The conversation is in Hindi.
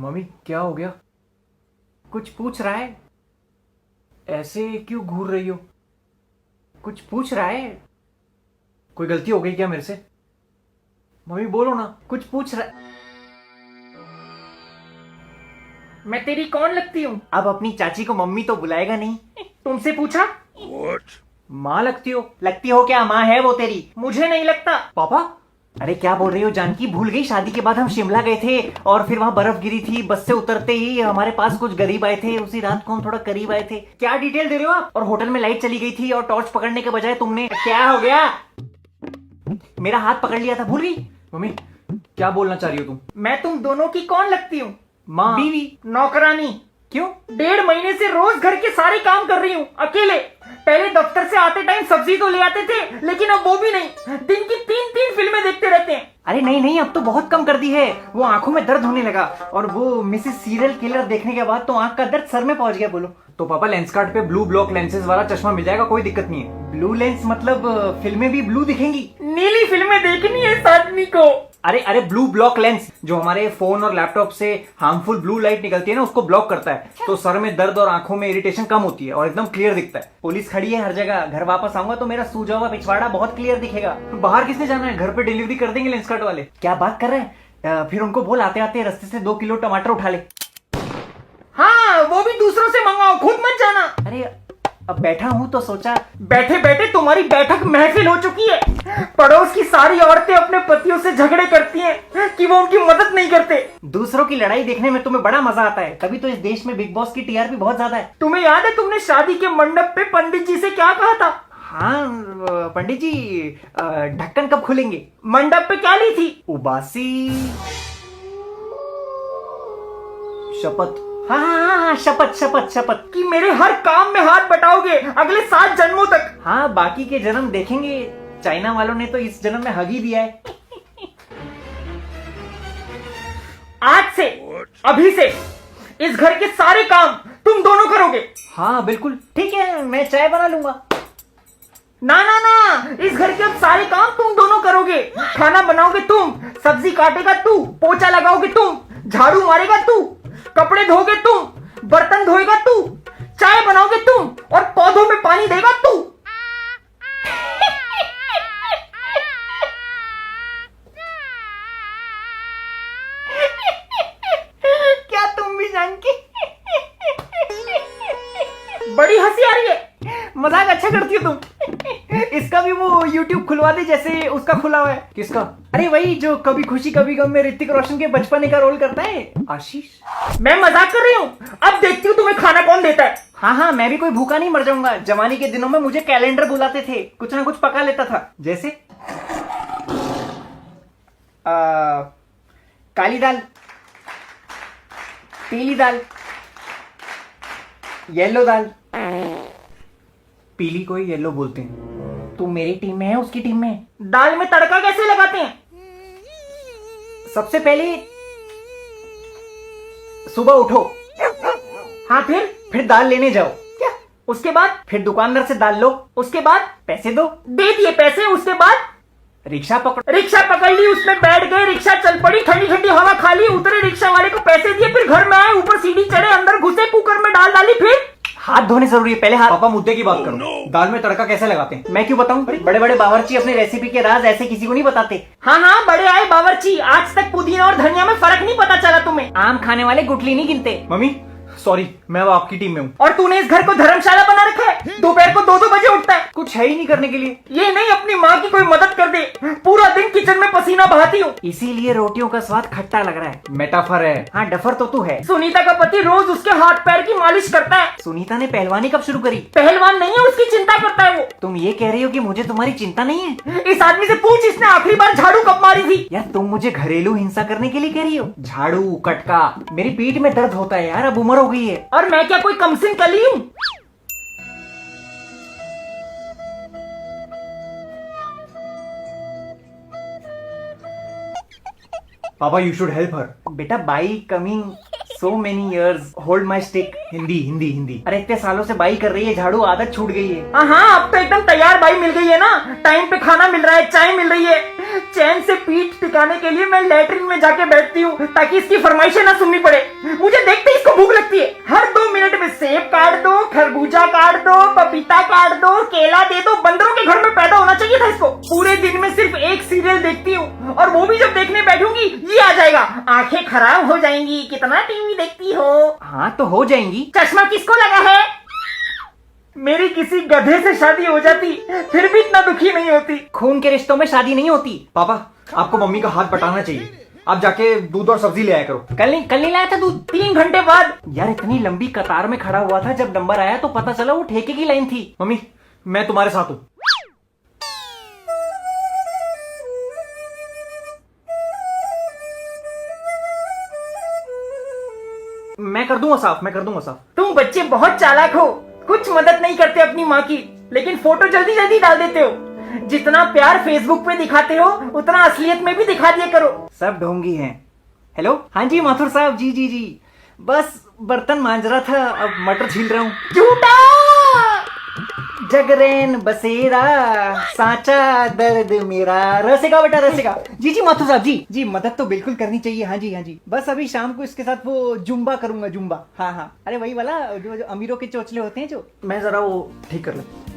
मम्मी क्या हो गया? कुछ पूछ रहा है? ऐसे क्यों घूर रही हो? कुछ पूछ रहा है? कोई गलती हो गई क्या मेरे से? मम्मी बोलो ना, कुछ पूछ रहा है। मैं तेरी कौन लगती हूँ? अब अपनी चाची को मम्मी तो बुलाएगा नहीं। तुमसे पूछा? माँ लगती हो क्या? माँ है वो तेरी। मुझे नहीं लगता। पापा? अरे क्या बोल रही हो जानकी? भूल गई शादी के बाद हम शिमला गए थे और फिर वहाँ बर्फ गिरी थी। बस से उतरते ही हमारे पास कुछ गरीब आए थे। उसी रात को हम थोड़ा करीब आए थे। क्या डिटेल दे रहे हो आप? और होटल में लाइट चली गई थी और टॉर्च पकड़ने के बजाय तुमने क्या हो गया? मेरा हाथ पकड़ लिया था, भूल गई? मम्मी क्या बोलना चाह रही हो तुम? मैं तुम दोनों की कौन लगती हूँ? माँ। बीवी, नौकरानी। क्यों? 1.5 महीने से रोज घर के सारे काम कर रही हूँ अकेले। पहले दफ्तर से आते टाइम सब्जी तो ले आते थे, लेकिन अब वो भी नहीं। दिन की 3 फिल्में देखते रहते हैं। अरे नहीं, अब तो बहुत कम कर दी है। वो आंखों में दर्द होने लगा और वो मिसेस सीरियल किलर देखने के बाद तो आंख का दर्द सर में पहुंच गया। बोलो तो पापा लेंस कार्ड पे ब्लू ब्लॉक लेंसेज वाला चश्मा मिल जाएगा, कोई दिक्कत नहीं है। ब्लू लेंस मतलब फिल्में भी ब्लू दिखेंगी? नीली फिल्में देखनी है इस आदमी को। अरे ब्लू ब्लॉक लेंस जो हमारे फोन और लैपटॉप से हार्मफुल ब्लू लाइट निकलती है ना, उसको ब्लॉक करता है। तो सर में दर्द और आंखों में इरिटेशन कम होती है और एकदम क्लियर दिखता है। पुलिस खड़ी है हर जगह। घर वापस आऊंगा तो मेरा सूजा हुआ पिछवाड़ा बहुत क्लियर दिखेगा। बाहर किसने जाना है? घर पे डिलीवरी कर देंगे लेंस कार्ड वाले। क्या बात कर रहे हैं? फिर उनको बोल आते आते रास्ते से 2 किलो टमाटर उठा ले। हाँ, वो भी दूसरों से मंगाओ, खुद मत जाना। अरे अब बैठा हूं तो सोचा। बैठे बैठे तुम्हारी बैठक महफिल हो चुकी है। पड़ोस की सारी औरतें अपने पतियों से झगड़े करती हैं कि वो उनकी मदद नहीं करते। दूसरों की लड़ाई देखने में तुम्हें बड़ा मजा आता है, तभी तो इस देश में बिग बॉस की टीआरपी बहुत ज्यादा है। तुम्हें याद है तुमने शादी के मंडप पे पंडित जी से क्या कहा था? हाँ पंडित जी, ढक्कन कब खुलेंगे? मंडप पे क्या ली थी? उबासी शपथ। हाँ, शपथ कि मेरे हर काम में हाथ बटाओगे अगले 7 जन्मों तक। हाँ, बाकी के जन्म देखेंगे। चाइना वालों ने तो इस जन्म में हग ही दिया है। आज से, अभी से इस घर के सारे काम तुम दोनों करोगे। हाँ बिल्कुल ठीक है, मैं चाय बना लूंगा। ना, इस घर के अब सारे काम तुम दोनों करोगे। खाना बनाओगे तुम, सब्जी काटेगा तू, पोछा लगाओगे तुम, झाड़ू मारेगा तू, कपड़े धोगे तुम, बर्तन धोएगा तू, चाय बनाओगे तुम और पौधों में पानी देगा तू। क्या तुम भी जानकी? बड़ी हंसी आ रही है। मजाक अच्छा करती हो तुम। इसका भी वो YouTube खुलवा दे जैसे उसका खुला हुआ है। किसका? अरे वही जो कभी खुशी कभी गम में ऋतिक रोशन के बचपने का रोल करता है, आशीष। मैं मजाक कर रही हूँ। अब देखती हूँ तुम्हें खाना कौन देता है। हाँ, मैं भी कोई भूखा नहीं मर जाऊंगा। जवानी के दिनों में मुझे कैलेंडर बुलाते थे, कुछ ना कुछ पका लेता था। जैसे काली दाल, पीली दाल, येलो दाल। पीली को ही येलो बोलते हैं। तू मेरी टीम में है, उसकी टीम में है। दाल में तड़का कैसे लगाते हैं? सबसे पहले सुबह उठो। हाँ, फिर दाल लेने जाओ। क्या? उसके बाद? फिर दुकानदार से दाल लो। उसके बाद? पैसे दो। दे दिए पैसे। उसके बाद? रिक्शा पकड़ ली, उसमें बैठ गए, रिक्शा चल पड़ी, ठंडी ठंडी हवा खा ली, उतरे, रिक्शा वाले को पैसे दिए, फिर घर में आए, ऊपर सीढ़ी चढ़े, अंदर घुसे, कुकर में दाल डाली, फिर हाथ धोने जरूरी है। पहले हाथ। पापा मुद्दे की बात करो। दाल में तड़का कैसे लगाते हैं? मैं क्यों बताऊं? बड़े बड़े बावर्ची अपने रेसिपी के राज ऐसे किसी को नहीं बताते। हाँ, बड़े आए बावर्ची। आज तक पुदीना और धनिया में फर्क नहीं पता चला तुम्हें। आम खाने वाले गुठली नहीं गिनते। मम्मी सॉरी, मैं अब आपकी टीम में हूँ। और तूने इस घर को धर्मशाला बना रखा है। दोपहर को 2-2 बजे उठता है। कुछ है ही नहीं करने के लिए। ये नहीं अपनी माँ की कोई मदद कर दे। पूरा दिन किचन में पसीना बहाती हूँ। इसीलिए रोटियों का स्वाद खट्टा लग रहा है। मेटाफर है। हाँ, डफर तो तू है। सुनीता का पति रोज उसके हाथ पैर की मालिश करता है। सुनीता ने पहलवानी कब शुरू करी? पहलवान नहीं है, उसकी चिंता करता है वो। तुम ये कह रही हो कि मुझे तुम्हारी चिंता नहीं है? इस आदमी से पूछ, इसने आखिरी बार झाड़ू कब मारी थी? यार तुम मुझे घरेलू हिंसा करने के लिए कह रही हो? झाड़ू कटका, मेरी पीठ में दर्द होता है यार, अब उम्र हो गई है। और मैं क्या कोई कमसिन कली हूँ? पापा यू शुड हेल्प हर। बेटा by coming so many years, hold my stick। Hindi. अरे इतने सालों से बाई कर रही है, झाड़ू आदत छूट गई है। हाँ, अब तो एकदम तैयार बाई मिल गई है ना। टाइम पे खाना मिल रहा है, चाय मिल रही है, चैन से पीठ टिकाने के लिए मैं लेटरिन में जाके बैठती हूँ ताकि इसकी फरमाइशें ना सुननी पड़े। मुझे देखते ही इसको भूख लगती है। हर 2 मिनट में सेब काट दो, खरबूजा काट दो, पपीता काट दो, केला दे दो। बंदरों के घर में पैदा होना चाहिए था इसको। पूरे दिन में सिर्फ एक सीरियल देखती हूँ और वो भी जब देखने बैठूंगी ये आ जाएगा, आंखें खराब हो जाएंगी, कितना टीवी देखती हो। हाँ तो हो जाएंगी। चश्मा किसको लगा है? मेरी किसी गधे से शादी हो जाती फिर भी इतना दुखी नहीं होती। खून के रिश्तों में शादी नहीं होती। पापा आपको मम्मी का हाथ बटाना चाहिए। आप जाके दूध और सब्जी ले आया करो। कल नहीं लाया था दूध? 3 घंटे बाद। यार इतनी लंबी कतार में खड़ा हुआ था, जब नंबर आया तो पता चला वो ठेके की लाइन थी। मम्मी मैं तुम्हारे साथ हूँ। मैं कर दूंगा साफ। तुम बच्चे बहुत चालाक हो, कुछ मदद नहीं करते अपनी माँ की, लेकिन फोटो जल्दी जल्दी डाल देते हो। जितना प्यार फेसबुक पे दिखाते हो उतना असलियत में भी दिखा दिया करो। सब ढोंगी हैं। हेलो, हाँ जी माथुर साहब, जी बस बर्तन मांज रहा था, अब मटर छील रहा हूँ। झूठा। जगरेन बसेरा साचा दर्द मेरा। रसेगा बेटा रसेगा। जी माथुर साहब, जी मदद तो बिल्कुल करनी चाहिए। हाँ जी बस अभी शाम को इसके साथ वो जुम्बा करूंगा, जुम्बा। हाँ अरे वही वाला जो अमीरों के चोचले होते हैं जो। मैं जरा वो ठीक कर लेता हूँ।